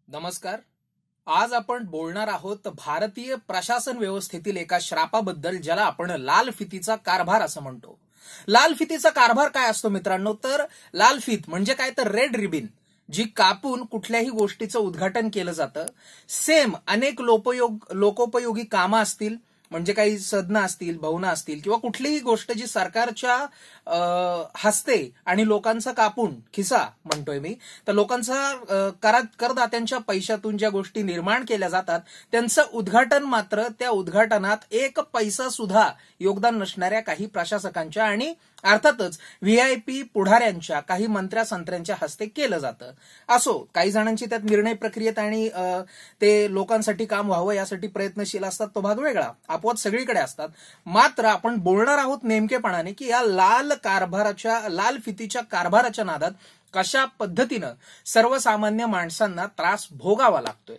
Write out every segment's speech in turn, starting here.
नमस्कार. आज आपण बोलणार आहोत भारतीय प्रशासन व्यवस्थेतील एका श्रापाबद्दल, ज्याला आपण लाल फितीचा कारभार असं म्हणतो. लाल फितीचा कारभार काय असतो मित्रांनो? तर लाल फित म्हणजे काय तर रेड रिबिन, जी कापून कुठल्याही गोष्टीचं उद्घाटन केलं जातं. सेम अनेक लोकोपयोगी कामं असतील, म्हणजे काही सदनं असतील, भवनं असतील किंवा कुठलीही गोष्ट जी सरकारच्या हस्ते आणि लोकांचा कापून खिसा म्हणतोय मी, तर लोकांचा करदात्यांच्या पैशातून ज्या गोष्टी निर्माण केल्या जातात त्यांचं उद्घाटन मात्र त्या उद्घाटनात एक पैसा सुद्धा योगदान नसणाऱ्या काही प्रशासकांच्या आणि अर्थातच व्हीआयपी पुढाऱ्यांच्या, काही मंत्र्या-संत्र्यांच्या हस्ते केलं जातं. असो, काही जणांची त्यात निर्णय प्रक्रियेत आणि ते लोकांसाठी काम व्हावं यासाठी प्रयत्नशील असतात, तो भाग वेगळा, अपवाद सगळीकडे असतात. मात्र आपण बोलणार आहोत नेमकेपणाने की या लाल फितीच्या कारभाराच्या नादात कशा पद्धतीनं सर्वसामान्य माणसांना त्रास भोगावा लागतोय.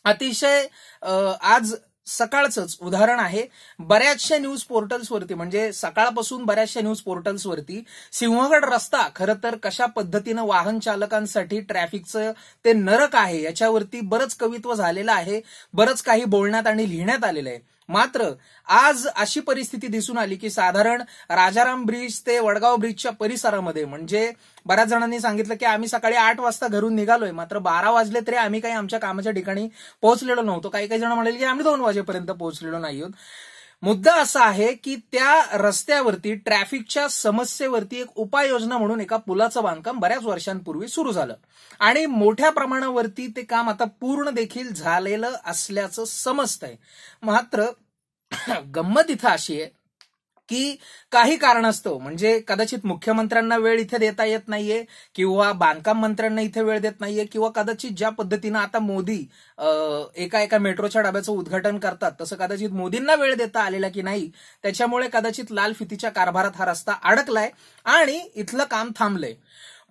अतिशय आज सकाळचंच उदाहरण आहे. बऱ्याचशा न्यूज पोर्टल्सवरती, म्हणजे सकाळपासून बऱ्याचशा न्यूज पोर्टल्सवरती सिंहगड रस्ता खरं तर कशा पद्धतीनं वाहन चालकांसाठी ट्रॅफिकचं ते नरक आहे याच्यावरती बरंच कवित्व झालेलं आहे, बरंच काही बोलण्यात आणि लिहिण्यात आलेलं आहे. मात्र आज अशी परिस्थिती दिसून आली की साधारण राजाराम ब्रिज ते वडगाव ब्रिजच्या परिसरामध्ये, म्हणजे बऱ्याच जणांनी सांगितलं की आम्ही सकाळी 8 वाजता घरून निघालोय, मात्र 12 वाजले तरी आम्ही काही आमच्या कामाच्या ठिकाणी पोहोचलेलो नव्हतो. काही जण म्हणाले की आम्ही 2 वाजेपर्यंत पोहोचलेलो नाही आहोत. मुद्दा असा आहे की त्या रस्त्यावरती ट्रॅफिकच्या समस्येवरती एक उपाययोजना म्हणून एका पुलाचं बांधकाम बऱ्याच वर्षांपूर्वी सुरू झालं आणि मोठ्या प्रमाणावरती ते काम आता पूर्ण देखील झालेलं असल्याचं समजतंय. मात्र गंमत इथं अशी आहे की काही कारणास्तव, म्हणजे कदाचित मुख्यमंत्र्यांना वेळ इथे देता येत नाहीये किंवा बांधकाम मंत्र्यांना इथे वेळ देत नाहीये किंवा कदाचित ज्या पद्धतीनं आता मोदी एका मेट्रोच्या डब्याचं उद्घाटन करतात तसं कदाचित मोदींना वेळ देता आलेला की नाही, त्याच्यामुळे कदाचित लाल फितीच्या कारभारात हा रस्ता अडकलाय आणि इथलं काम थांबलंय.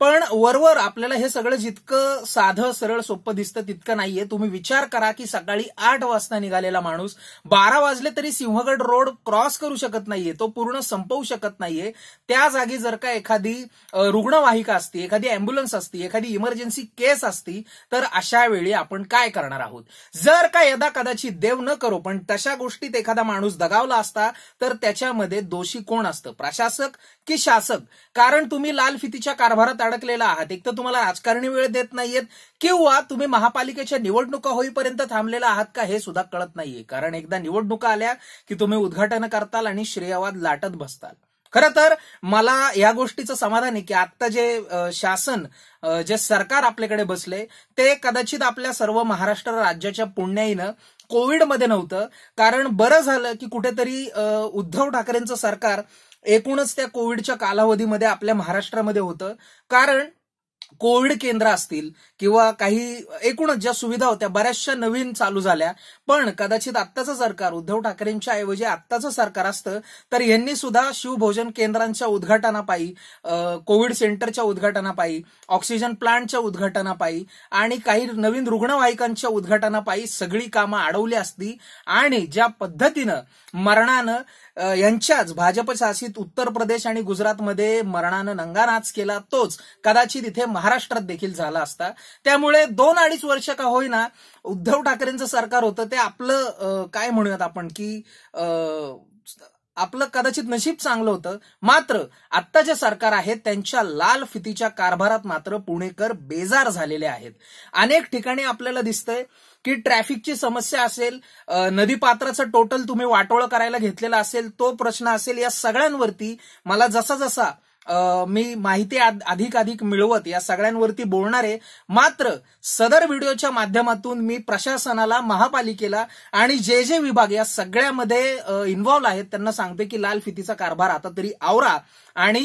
पण वरवर आपल्याला हे सगळं जितकं साधं सरळ सोपं दिसतं तितकं नाहीये. तुम्ही विचार करा की सकाळी 8 वाजता निघालेला माणूस 12 वाजले तरी सिंहगड रोड क्रॉस करू शकत नाहीये, तो पूर्ण संपवू शकत नाहीये. त्या जागी जर का एखादी रुग्णवाहिका असती, एखादी अँब्युलन्स असती, एखादी इमर्जन्सी केस असती, तर अशा वेळी आपण काय करणार आहोत? जर का यदा कदाचित देव न करो पण तशा गोष्टीत एखादा माणूस दगावला असता तर त्याच्यामध्ये दोषी कोण असतं, प्रशासक की शासक? कारण तुम्ही लाल फितीच्या कारभारात अडकलेला आहात. एक तर तुम्हाला राजकारणी वेळ देत नाहीयेत किंवा तुम्ही महापालिकेच्या निवडणुका होईपर्यंत थांबलेला आहात का हे सुद्धा कळत नाहीये. कारण एकदा निवडणुका आल्या की तुम्ही उद्घाटन करताल आणि श्रेयवाद लाटत बसताल. खरं तर मला या गोष्टीचं समाधान आहे की आता जे शासन, जे सरकार आपल्याकडे बसले ते कदाचित आपल्या सर्व महाराष्ट्र राज्याच्या पुण्याईनं कोविडमध्ये नव्हतं. कारण बरं झालं की कुठेतरी उद्धव ठाकरेंचं सरकार एकूणच त्या कोविडच्या कालावधीमध्ये आपल्या महाराष्ट्रामध्ये होतं. कारण कोविड केंद्र असतील किंवा काही एकूणच ज्या सुविधा होत्या बऱ्याचशा नवीन चालू झाल्या. पण कदाचित आत्ताचं सरकार, उद्धव ठाकरेंच्या ऐवजी आत्ताचं सरकार असतं तर यांनी सुद्धा शिवभोजन केंद्रांच्या उद्घाटनापायी, कोविड सेंटरच्या उद्घाटनापायी, ऑक्सिजन प्लांटच्या उद्घाटनापायी आणि काही नवीन रुग्णवाहिकांच्या उद्घाटनापायी सगळी कामं अडवली असती आणि ज्या पद्धतीनं मरणानं यांच्याच भाजप शासित उत्तर प्रदेश आणि गुजरातमध्ये मरणानं नंगानाच केला, तोच कदाचित इथे महाराष्ट्रात देखील झाला असता. त्यामुळे 2-2.5 वर्ष का होईना उद्धव ठाकरेंचं सरकार होतं ते आपलं काय म्हणूयात आपण की आपलं कदाचित नशीब चांगलं होतं. मात्र आत्ता जे सरकार आहे त्यांच्या लाल फितीच्या कारभारात मात्र पुणेकर बेजार झालेले आहेत. अनेक ठिकाणी आपल्याला दिसतंय की ट्रॅफिकची समस्या असेल, नदीपात्राचं टोटल तुम्ही वाटोळं करायला घेतलेलं असेल, तो प्रश्न असेल, या सगळ्यांवरती मला जसा मी माहिती अधिक मिळवत या सगळ्यांवरती बोलणार आहे. मात्र सदर व्हिडिओच्या माध्यमातून मी प्रशासनाला, महापालिकेला आणि जे विभाग या सगळ्यामध्ये इन्व्हॉल्व्ह आहेत त्यांना सांगते की लाल फितीचा कारभार आता तरी आवरा आणि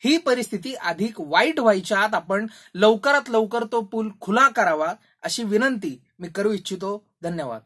ही परिस्थिती अधिक वाईट व्हायच्या आत आपण लवकरात लवकर तो पूल खुला करावा अशी विनंती मी करू इच्छितो. धन्यवाद.